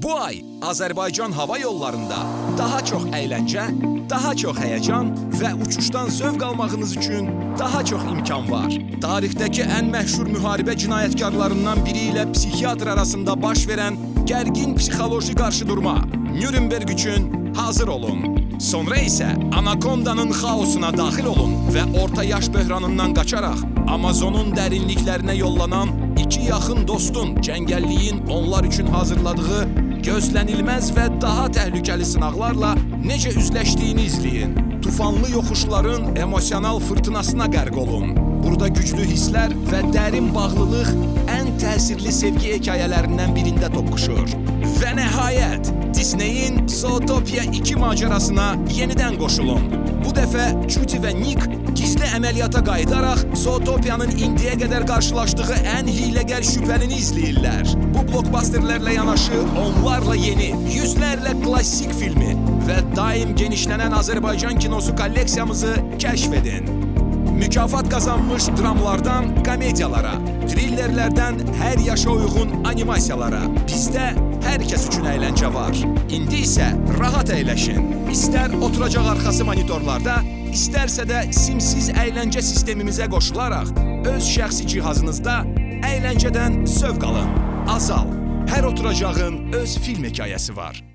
Bu ay Azərbaycan hava yollarında daha çox əyləncə, daha çox həyəcan və uçuşdan zövq almağınız üçün daha çox imkan var. Tarixdəki ən məşhur müharibə cinayətkarlarından biri ilə psixiatr arasında baş verən gərgin psixoloji qarşıdurma Nürnberg üçün hazır olun. Sonra isə Anakondanın xaosuna daxil olun və orta yaş böhranından qaçaraq Amazonun dərinliklərinə yollanan iki yaxın dostun cəngəlliyin onlar üçün hazırladığı gözlənilməz və daha təhlükəli sınaqlarla necə üzləşdiyini izləyin. Tufanlı yoxuşların emosional fırtınasına qərq olun. Burada güclü hisslər və dərin bağlılıq ən təsirli sevgi hekayələrindən birində toqquşur. Və nəhayət, Disney'in Zootopia 2 macerasına yenidən qoşulun. Bu dəfə Cutie və Nick gizli əməliyyata qayıdaraq Zootopia'nın indiyə qədər qarşılaşdığı ən hiyləgər şübhəlini izləyirlər. Bu blockbusterlərlə yanaşı onlarla yeni, yüzlərlə klassik filmi və daim genişlənən Azərbaycan kinosu kolleksiyamızı kəşf edin. Mükafat qazanmış dramlardan komediyalara, trillerlərdən hər yaşa uyğun animasiyalara bizdə hər kəs üçün əyləncə var. İndi isə rahat əyləşin. İstər oturacaq arxası monitorlarda, istərsə də simsiz əyləncə sistemimizə qoşularaq öz şəxsi cihazınızda əyləncədən zövq alın. Azal, hər oturacağın öz film hekayəsi var.